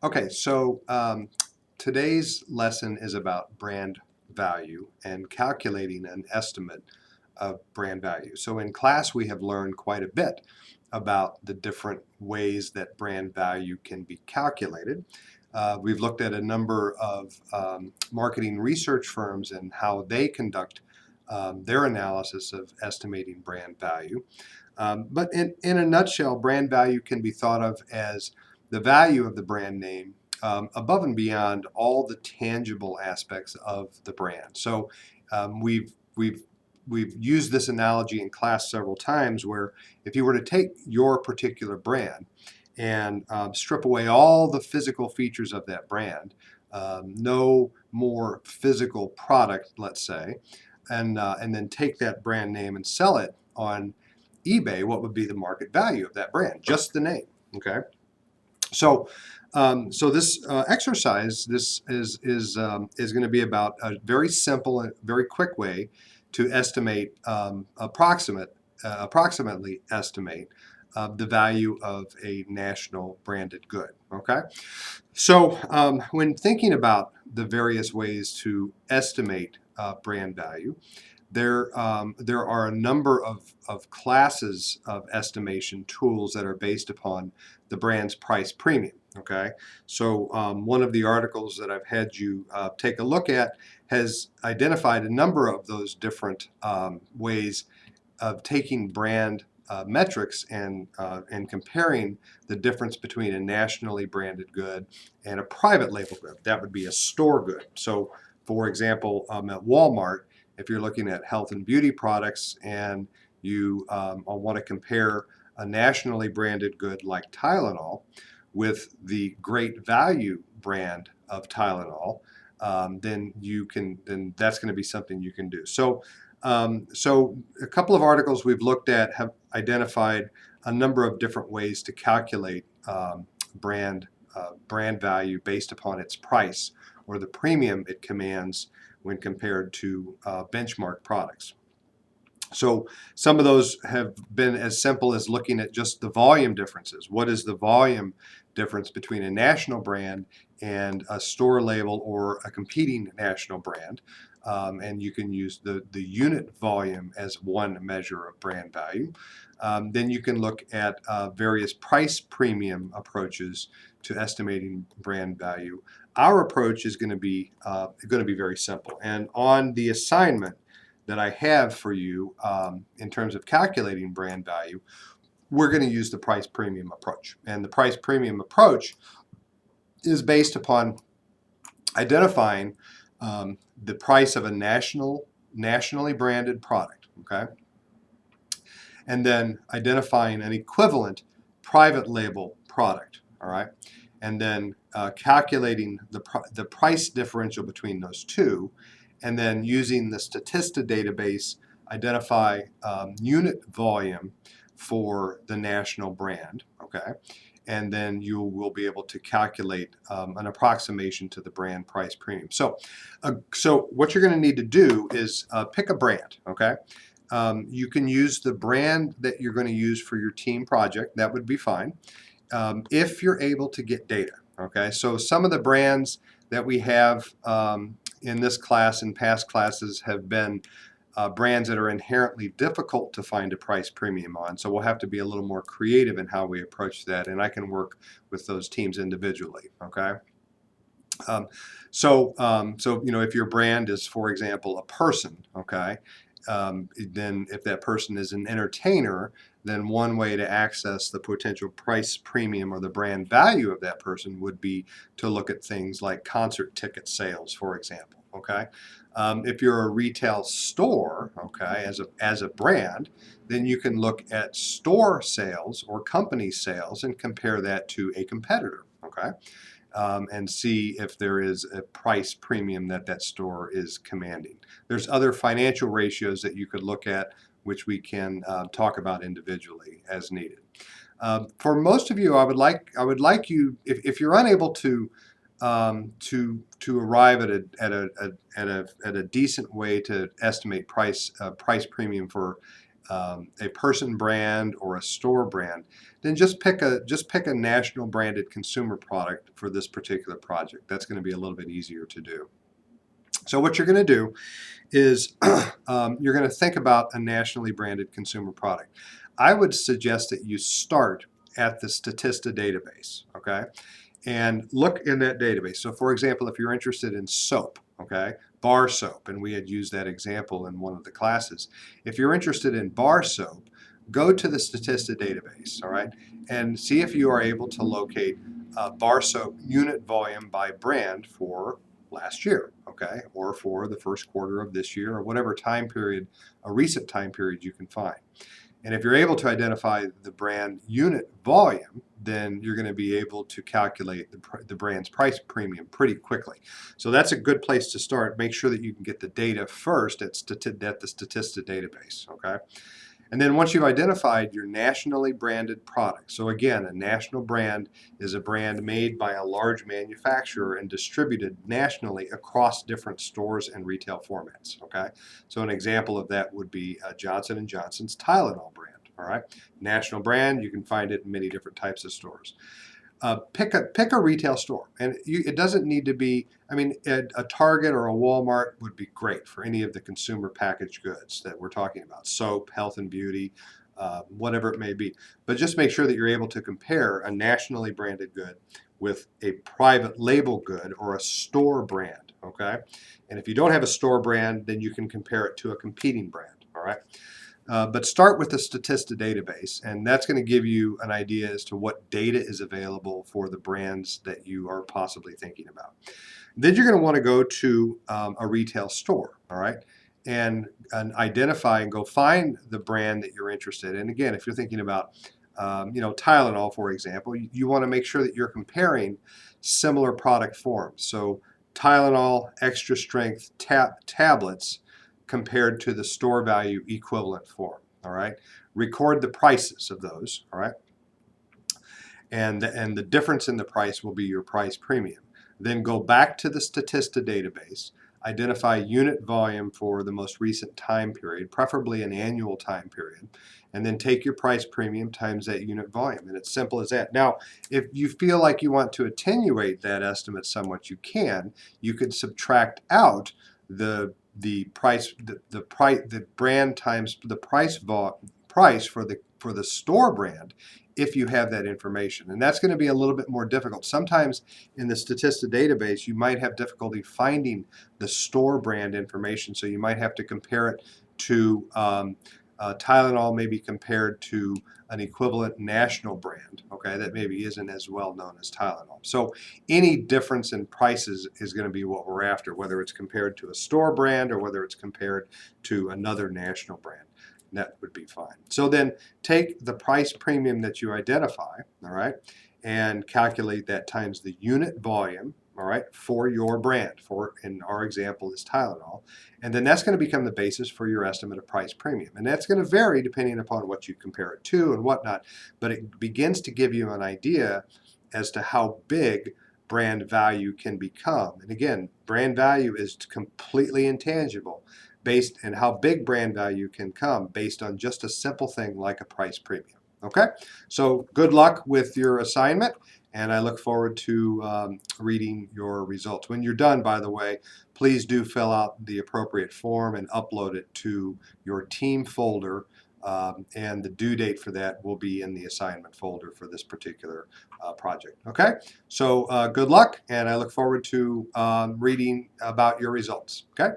Okay, so today's lesson is about brand value and calculating an estimate of brand value. So in class, we have learned quite a bit about the different ways that brand value can be calculated. We've looked at a number of marketing research firms and how they conduct their analysis of estimating brand value. But in a nutshell, brand value can be thought of as the value of the brand name above and beyond all the tangible aspects of the brand. So we've used this analogy in class several times where if you were to take your particular brand and strip away all the physical features of that brand, no more physical product, let's say, and then take that brand name and sell it on eBay, what would be the market value of that brand? Just the name. Okay. So, so this exercise, this is going to be about a very simple and very quick way to estimate approximately estimate the value of a national branded good. Okay. So when thinking about the various ways to estimate brand value, there are a number of classes of estimation tools that are based upon the brand's price premium. Okay, so one of the articles that I've had you take a look at has identified a number of those different ways of taking brand metrics and comparing the difference between a nationally branded good and a private label good. That would be a store good. So, for example, at Walmart, if you're looking at health and beauty products and you want to compare a nationally branded good like Tylenol with the Great Value brand of Tylenol, then that's going to be something you can do. So a couple of articles we've looked at have identified a number of different ways to calculate brand value based upon its price or the premium it commands when compared to benchmark products. So some of those have been as simple as looking at just the volume differences. What is the volume difference between a national brand and a store label or a competing national brand? And you can use the unit volume as one measure of brand value. Then you can look at various price premium approaches to estimating brand value. Our approach is going to be very simple. And on the assignment that I have for you in terms of calculating brand value, we're going to use the price premium approach. And the price premium approach is based upon identifying the price of a nationally branded product, okay? And then identifying an equivalent private label product, all right? And then calculating the price differential between those two, and then using the Statista database, identify unit volume for the national brand, okay? And then you will be able to calculate an approximation to the brand price premium. So what you're going to need to do is pick a brand, okay? You can use the brand that you're going to use for your team project. That would be fine if you're able to get data, okay? So some of the brands that we have in this class and past classes have been brands that are inherently difficult to find a price premium on. So we'll have to be a little more creative in how we approach that, and I can work with those teams individually, okay? So if your brand is, for example, a person, okay, then if that person is an entertainer, then one way to access the potential price premium or the brand value of that person would be to look at things like concert ticket sales, for example. Okay, if you're a retail store, okay, as a brand, then you can look at store sales or company sales and compare that to a competitor. Okay. And see if there is a price premium that store is commanding. There's other financial ratios that you could look at, which we can talk about individually as needed. For most of you, I would like you, if you're unable to arrive at a decent way to estimate price premium for a person brand or a store brand, then just pick a national branded consumer product for this particular project. That's going to be a little bit easier to do. So what you're going to do is you're going to think about a nationally branded consumer product. I would suggest that you start at the Statista database, okay, and look in that database. So for example, if you're interested in soap, okay, bar soap, and we had used that example in one of the classes. If you're interested in bar soap, go to the Statista database, all right, and see if you are able to locate bar soap unit volume by brand for last year, okay, or for the first quarter of this year, or whatever time period, a recent time period you can find. And if you're able to identify the brand unit volume, then you're going to be able to calculate the brand's price premium pretty quickly. So that's a good place to start. Make sure that you can get the data first at the Statista database, okay? And then once you've identified your nationally branded product, so again, a national brand is a brand made by a large manufacturer and distributed nationally across different stores and retail formats, okay? So an example of that would be Johnson & Johnson's Tylenol brand, all right? National brand, you can find it in many different types of stores. Pick a retail store, and it doesn't need to be, I mean, a Target or a Walmart would be great for any of the consumer packaged goods that we're talking about, soap, health and beauty, whatever it may be. But just make sure that you're able to compare a nationally branded good with a private label good or a store brand, okay? And if you don't have a store brand, then you can compare it to a competing brand, all right? But start with the Statista database, and that's going to give you an idea as to what data is available for the brands that you are possibly thinking about. Then you're going to want to go to a retail store, all right, and identify and go find the brand that you're interested in. Again, if you're thinking about Tylenol, for example, you want to make sure that you're comparing similar product forms. So Tylenol extra strength tablets compared to the store value equivalent form, all right? Record the prices of those, all right? And the difference in the price will be your price premium. Then go back to the Statista database, identify unit volume for the most recent time period, preferably an annual time period, and then take your price premium times that unit volume. And it's simple as that. Now, if you feel like you want to attenuate that estimate somewhat, you can. You could subtract out the brand times the price for the store brand if you have that information. And that's going to be a little bit more difficult. Sometimes in the Statista database, you might have difficulty finding the store brand information, so you might have to compare it to Tylenol, maybe compared to an equivalent national brand, okay, that maybe isn't as well known as Tylenol. So any difference in prices is going to be what we're after, whether it's compared to a store brand or whether it's compared to another national brand. That would be fine. So then take the price premium that you identify, all right, and calculate that times the unit volume, all right, for your brand, for, in our example, is Tylenol. And then that's going to become the basis for your estimate of price premium. And that's going to vary depending upon what you compare it to and whatnot. But it begins to give you an idea as to how big brand value can become. And again, brand value is completely intangible, based on how big brand value can come based on just a simple thing like a price premium. Okay, so good luck with your assignment, and I look forward to reading your results. When you're done, by the way, please do fill out the appropriate form and upload it to your team folder, and the due date for that will be in the assignment folder for this particular project. Okay, so good luck, and I look forward to reading about your results. Okay.